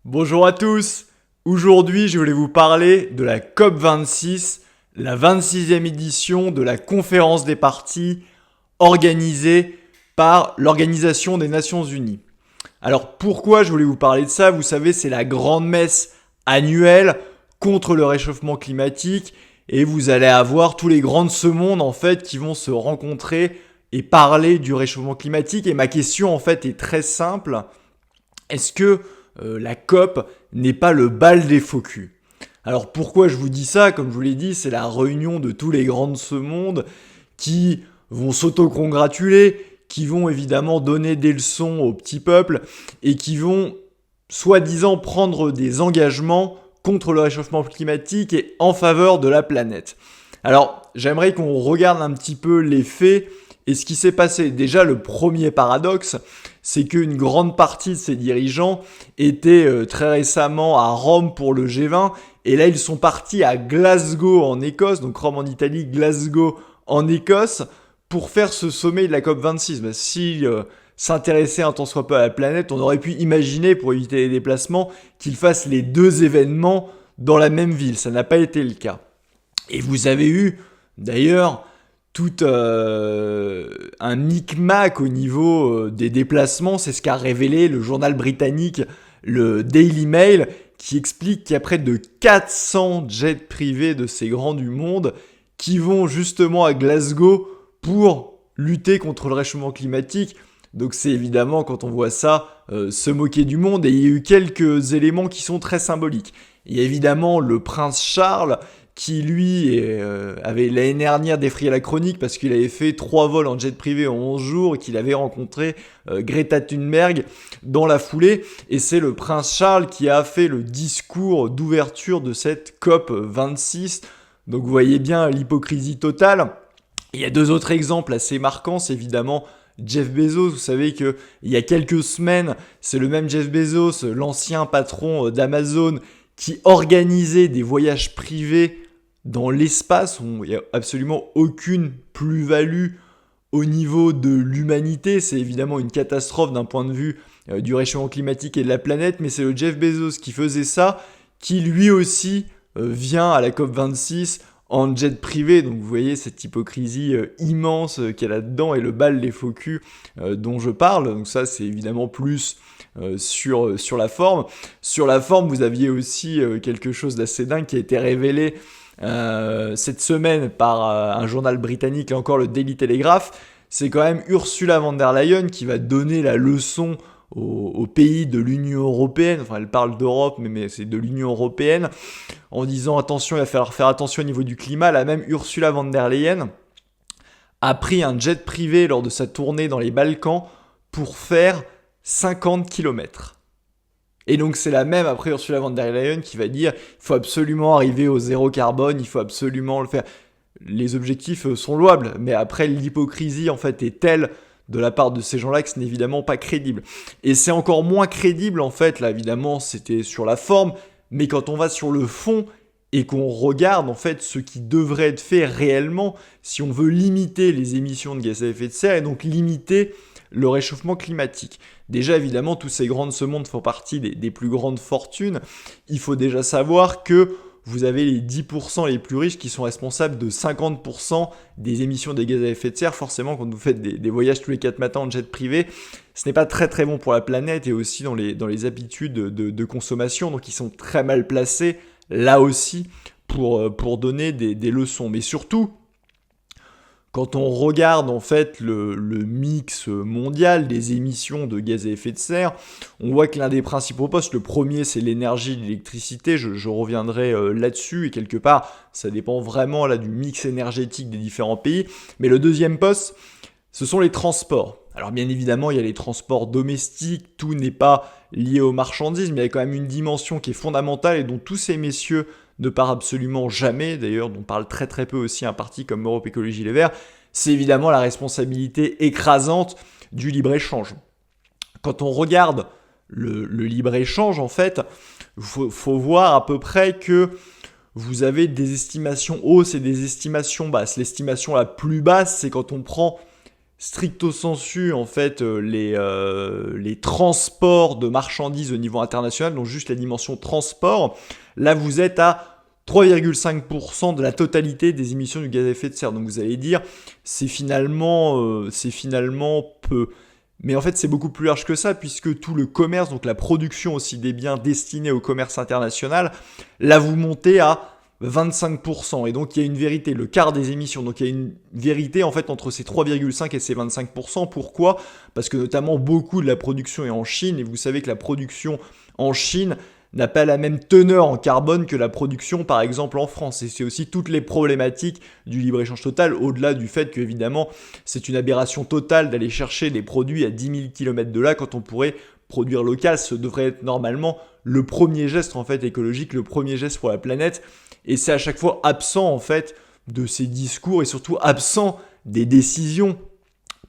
Bonjour à tous. Aujourd'hui, je voulais vous parler de la COP26, la 26e édition de la conférence des parties organisée par l'Organisation des Nations Unies. Alors pourquoi je voulais vous parler de ça? Vous savez, c'est la grande messe annuelle contre le réchauffement climatique et vous allez avoir tous les grands de ce monde en fait qui vont se rencontrer et parler du réchauffement climatique. Et ma question en fait est très simple. Est-ce que la COP n'est pas le bal des faux culs? Alors pourquoi je vous dis ça? Comme je vous l'ai dit, c'est la réunion de tous les grands de ce monde qui vont s'auto-congratuler, qui vont évidemment donner des leçons au petit peuple et qui vont soi-disant prendre des engagements contre le réchauffement climatique et en faveur de la planète. Alors j'aimerais qu'on regarde un petit peu les faits et ce qui s'est passé. Déjà, le premier paradoxe, c'est qu'une grande partie de ces dirigeants étaient très récemment à Rome pour le G20, et là ils sont partis à Glasgow en Écosse, donc Rome en Italie, Glasgow en Écosse, pour faire ce sommet de la COP26. Si s'intéressait un tant soit peu à la planète, on aurait pu imaginer, pour éviter les déplacements, qu'ils fassent les deux événements dans la même ville. Ça n'a pas été le cas. Et vous avez eu, d'ailleurs, tout un micmac au niveau des déplacements. C'est ce qu'a révélé le journal britannique, le Daily Mail, qui explique qu'il y a près de 400 jets privés de ces grands du monde qui vont justement à Glasgow pour lutter contre le réchauffement climatique. Donc c'est évidemment, quand on voit ça, se moquer du monde. Et il y a eu quelques éléments qui sont très symboliques. Il y a évidemment le prince Charles, qui lui avait l'année dernière défrayé la chronique parce qu'il avait fait 3 vols en jet privé en 11 jours et qu'il avait rencontré Greta Thunberg dans la foulée. Et c'est le prince Charles qui a fait le discours d'ouverture de cette COP 26. Donc vous voyez bien l'hypocrisie totale. Il y a 2 autres exemples assez marquants, c'est évidemment Jeff Bezos. Vous savez qu'il y a quelques semaines, c'est le même Jeff Bezos, l'ancien patron d'Amazon, qui organisait des voyages privés dans l'espace où il n'y a absolument aucune plus-value au niveau de l'humanité. C'est évidemment une catastrophe d'un point de vue du réchauffement climatique et de la planète, mais c'est le Jeff Bezos qui faisait ça, qui lui aussi vient à la COP26 en jet privé. Donc vous voyez cette hypocrisie immense qu'il y a là-dedans et le bal des faux culs dont je parle. Donc ça, c'est évidemment plus sur la forme. Sur la forme, vous aviez aussi quelque chose d'assez dingue qui a été révélé cette semaine par un journal britannique, là encore le Daily Telegraph. C'est quand même Ursula von der Leyen qui va donner la leçon aux pays de l'Union Européenne. Enfin, elle parle d'Europe, mais c'est de l'Union Européenne, en disant attention, il va falloir faire attention au niveau du climat. La même Ursula von der Leyen a pris un jet privé lors de sa tournée dans les Balkans pour faire 50 km. Et donc c'est la même après Ursula von der Leyen qui va dire il faut absolument arriver au zéro carbone, il faut absolument le faire. Les objectifs sont louables, mais après l'hypocrisie en fait est telle de la part de ces gens-là que ce n'est évidemment pas crédible. Et c'est encore moins crédible en fait, là évidemment c'était sur la forme, mais quand on va sur le fond et qu'on regarde en fait ce qui devrait être fait réellement si on veut limiter les émissions de gaz à effet de serre et donc limiter le réchauffement climatique. Déjà, évidemment, tous ces grands de ce monde font partie des plus grandes fortunes. Il faut déjà savoir que vous avez les 10% les plus riches qui sont responsables de 50% des émissions des gaz à effet de serre. Forcément, quand vous faites des voyages tous les 4 matins en jet privé, ce n'est pas très très bon pour la planète et aussi dans les habitudes de consommation. Donc, ils sont très mal placés, là aussi, pour donner des leçons. Mais surtout, quand on regarde en fait le mix mondial des émissions de gaz à effet de serre, on voit que l'un des principaux postes, le premier c'est l'énergie, l'électricité, je reviendrai là-dessus, et quelque part ça dépend vraiment là du mix énergétique des différents pays, mais le deuxième poste, ce sont les transports. Alors bien évidemment, il y a les transports domestiques, tout n'est pas lié aux marchandises, mais il y a quand même une dimension qui est fondamentale et dont tous ces messieurs ne parlent absolument jamais, d'ailleurs dont parle très très peu aussi un parti comme Europe Écologie Les Verts, c'est évidemment la responsabilité écrasante du libre-échange. Quand on regarde le libre-échange, en fait, faut voir à peu près que vous avez des estimations hausses et des estimations basses. L'estimation la plus basse, c'est quand on prend stricto sensu en fait les transports de marchandises au niveau international, donc juste la dimension transport, là vous êtes à 3,5% de la totalité des émissions du gaz à effet de serre. Donc vous allez dire, c'est finalement peu. Mais en fait, c'est beaucoup plus large que ça, puisque tout le commerce, donc la production aussi des biens destinés au commerce international, là vous montez à 25%. Et donc il y a une vérité, le quart des émissions. Donc il y a une vérité en fait entre ces 3,5 et ces 25%. Pourquoi ? Parce que notamment beaucoup de la production est en Chine, et vous savez que la production en Chine n'a pas la même teneur en carbone que la production par exemple en France. Et c'est aussi toutes les problématiques du libre-échange total, au-delà du fait que évidemment c'est une aberration totale d'aller chercher des produits à 10 000 km de là quand on pourrait produire local. Ce devrait être normalement le premier geste en fait écologique, le premier geste pour la planète. Et c'est à chaque fois absent en fait de ces discours et surtout absent des décisions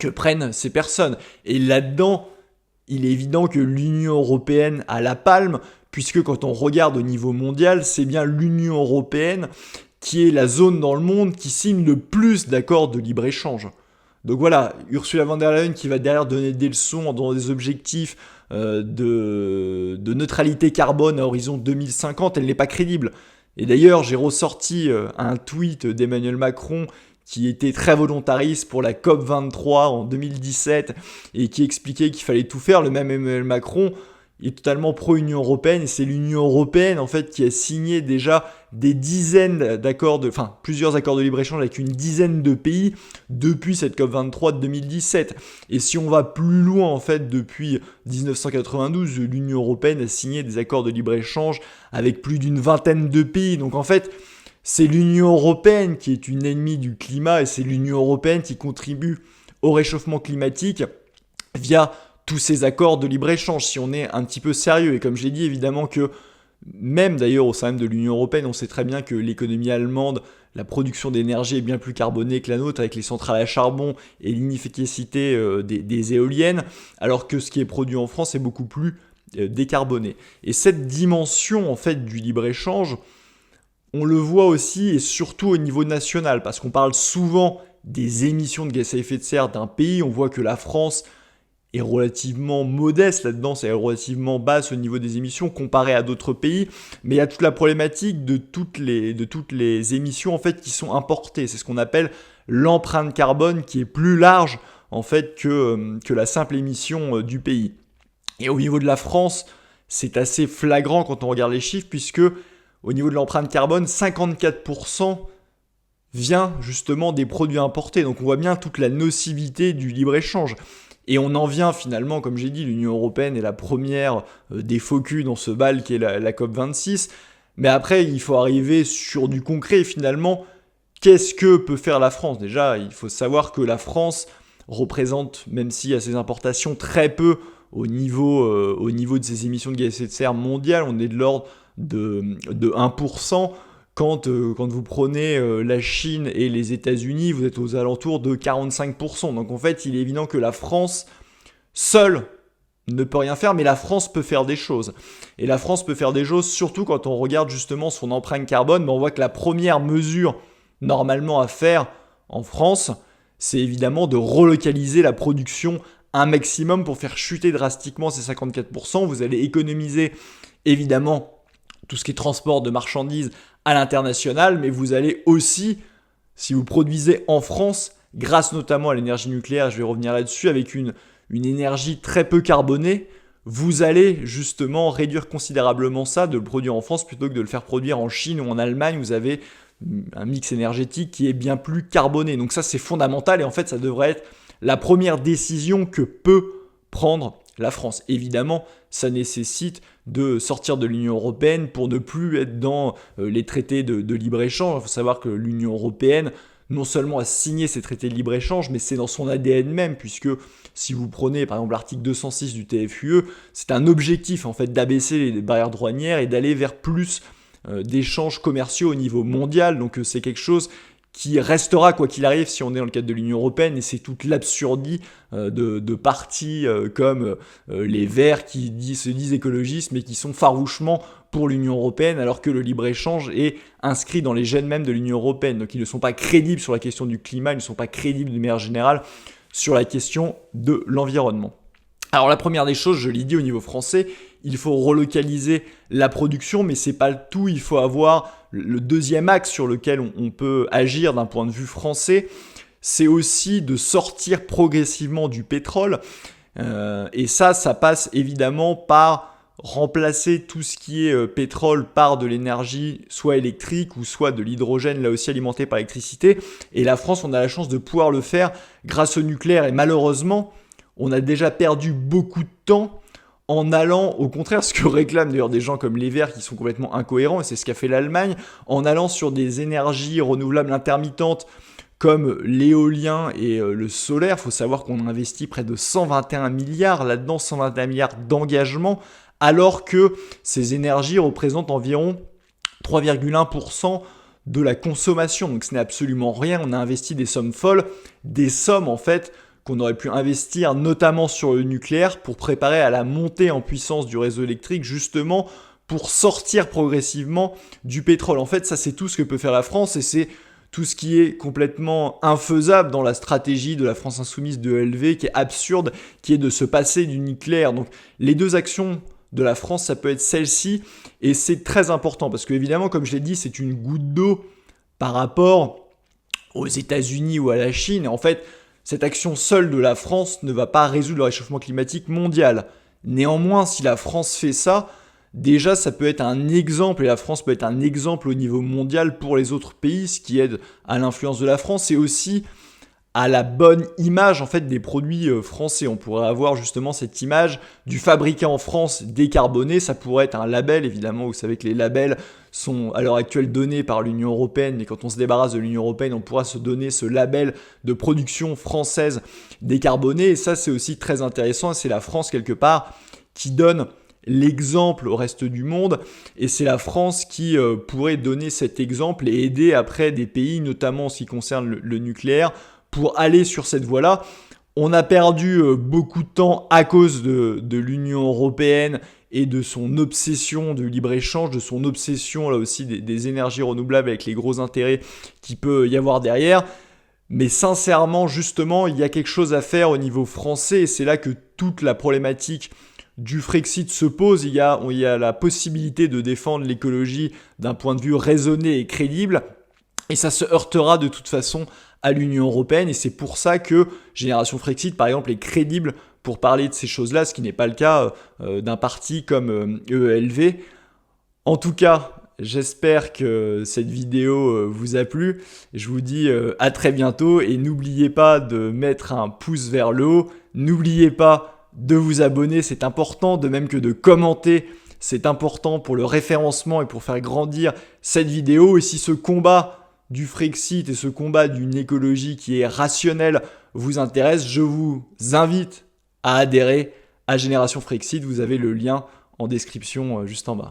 que prennent ces personnes. Et là-dedans, il est évident que l'Union européenne a la palme, puisque quand on regarde au niveau mondial, c'est bien l'Union européenne qui est la zone dans le monde qui signe le plus d'accords de libre-échange. Donc voilà, Ursula von der Leyen qui va derrière donner des leçons dans des objectifs de neutralité carbone à horizon 2050, elle n'est pas crédible. Et d'ailleurs, j'ai ressorti un tweet d'Emmanuel Macron qui était très volontariste pour la COP23 en 2017 et qui expliquait qu'il fallait tout faire. Le même Emmanuel Macron est totalement pro-Union européenne et c'est l'Union européenne en fait qui a signé déjà des dizaines d'accords plusieurs accords de libre-échange avec une dizaine de pays depuis cette COP23 de 2017. Et si on va plus loin en fait, depuis 1992, l'Union européenne a signé des accords de libre-échange avec plus d'une vingtaine de pays. Donc en fait, c'est l'Union européenne qui est une ennemie du climat et c'est l'Union européenne qui contribue au réchauffement climatique via tous ces accords de libre-échange, si on est un petit peu sérieux. Et comme je l'ai dit, évidemment que même d'ailleurs au sein même de l'Union européenne, on sait très bien que l'économie allemande, la production d'énergie est bien plus carbonée que la nôtre avec les centrales à charbon et l'inefficacité des éoliennes, alors que ce qui est produit en France est beaucoup plus décarboné. Et cette dimension en fait du libre-échange, on le voit aussi et surtout au niveau national, parce qu'on parle souvent des émissions de gaz à effet de serre d'un pays. On voit que la France est relativement modeste là-dedans, c'est relativement basse au niveau des émissions comparé à d'autres pays, mais il y a toute la problématique de toutes les émissions en fait qui sont importées. C'est ce qu'on appelle l'empreinte carbone qui est plus large en fait que la simple émission du pays. Et au niveau de la France, c'est assez flagrant quand on regarde les chiffres, puisque au niveau de l'empreinte carbone, 54% vient justement des produits importés. Donc on voit bien toute la nocivité du libre-échange. Et on en vient finalement, comme j'ai dit, l'Union européenne est la première des faux culs dans ce bal qui est la COP26. Mais après, il faut arriver sur du concret finalement. Qu'est-ce que peut faire la France ? Déjà, il faut savoir que la France représente, même s'il y a ses importations, très peu au niveau de ses émissions de gaz à effet de serre mondiales. On est de l'ordre de 1%. Quand vous prenez la Chine et les États-Unis, vous êtes aux alentours de 45%. Donc en fait, il est évident que la France, seule, ne peut rien faire, mais la France peut faire des choses. Et la France peut faire des choses, surtout quand on regarde justement son empreinte carbone. On voit que la première mesure normalement à faire en France, c'est évidemment de relocaliser la production un maximum pour faire chuter drastiquement ces 54%. Vous allez économiser évidemment tout ce qui est transport de marchandises à l'international, mais vous allez aussi, si vous produisez en France, grâce notamment à l'énergie nucléaire, je vais revenir là-dessus, avec une énergie très peu carbonée, vous allez justement réduire considérablement ça, de le produire en France plutôt que de le faire produire en Chine ou en Allemagne. Vous avez un mix énergétique qui est bien plus carboné. Donc ça, c'est fondamental et en fait, ça devrait être la première décision que peut prendre la France. Évidemment, ça nécessite de sortir de l'Union européenne pour ne plus être dans les traités de libre-échange. Il faut savoir que l'Union européenne, non seulement a signé ces traités de libre-échange, mais c'est dans son ADN même, puisque si vous prenez par exemple l'article 206 du TFUE, c'est un objectif en fait d'abaisser les barrières douanières et d'aller vers plus d'échanges commerciaux au niveau mondial. Donc c'est quelque chose qui restera quoi qu'il arrive si on est dans le cadre de l'Union européenne, et c'est toute l'absurdie de partis comme les Verts qui se disent écologistes mais qui sont farouchement pour l'Union européenne alors que le libre-échange est inscrit dans les gènes même de l'Union européenne. Donc ils ne sont pas crédibles sur la question du climat, ils ne sont pas crédibles de manière générale sur la question de l'environnement. Alors la première des choses, je l'ai dit au niveau français, il faut relocaliser la production, mais c'est pas le tout, il faut avoir le deuxième axe sur lequel on peut agir d'un point de vue français, c'est aussi de sortir progressivement du pétrole, et ça passe évidemment par remplacer tout ce qui est pétrole par de l'énergie soit électrique ou soit de l'hydrogène, là aussi alimenté par l'électricité. Et la France, on a la chance de pouvoir le faire grâce au nucléaire. Et malheureusement, on a déjà perdu beaucoup de temps en allant, au contraire, ce que réclament d'ailleurs des gens comme les Verts qui sont complètement incohérents, et c'est ce qu'a fait l'Allemagne, en allant sur des énergies renouvelables intermittentes comme l'éolien et le solaire. Il faut savoir qu'on a investi près de 121 milliards là-dedans, 121 milliards d'engagement, alors que ces énergies représentent environ 3,1% de la consommation. Donc ce n'est absolument rien, on a investi des sommes folles, des sommes en fait qu'on aurait pu investir notamment sur le nucléaire pour préparer à la montée en puissance du réseau électrique, justement pour sortir progressivement du pétrole. En fait, ça c'est tout ce que peut faire la France, et c'est tout ce qui est complètement infaisable dans la stratégie de la France insoumise de ELV, qui est absurde, qui est de se passer du nucléaire. Donc les deux actions de la France, ça peut être celle-ci, et c'est très important parce que évidemment, comme je l'ai dit, c'est une goutte d'eau par rapport aux États-Unis ou à la Chine. Et en fait, cette action seule de la France ne va pas résoudre le réchauffement climatique mondial. Néanmoins, si la France fait ça, déjà ça peut être un exemple, et la France peut être un exemple au niveau mondial pour les autres pays, ce qui aide à l'influence de la France et aussi à la bonne image en fait des produits français. On pourrait avoir justement cette image du fabriqué en France décarboné. Ça pourrait être un label, évidemment. Vous savez que les labels sont à l'heure actuelle donnés par l'Union européenne, mais quand on se débarrasse de l'Union européenne, on pourra se donner ce label de production française décarbonée. Et ça, c'est aussi très intéressant. C'est la France quelque part qui donne l'exemple au reste du monde, et c'est la France qui pourrait donner cet exemple et aider après des pays, notamment en ce qui concerne le nucléaire, pour aller sur cette voie-là. On a perdu beaucoup de temps à cause de l'Union européenne et de son obsession de libre-échange, de son obsession là aussi des énergies renouvelables avec les gros intérêts qu'il peut y avoir derrière. Mais sincèrement, justement, il y a quelque chose à faire au niveau français, et c'est là que toute la problématique du Frexit se pose. Il y a la possibilité de défendre l'écologie d'un point de vue raisonné et crédible, et ça se heurtera de toute façon à l'Union européenne, et c'est pour ça que Génération Frexit, par exemple, est crédible pour parler de ces choses-là, ce qui n'est pas le cas d'un parti comme EELV. En tout cas, j'espère que cette vidéo vous a plu. Je vous dis à très bientôt, et n'oubliez pas de mettre un pouce vers le haut. N'oubliez pas de vous abonner, c'est important, de même que de commenter. C'est important pour le référencement et pour faire grandir cette vidéo. Et si ce combat du Frexit et ce combat d'une écologie qui est rationnelle vous intéresse, je vous invite à adhérer à Génération Frexit. Vous avez le lien en description juste en bas.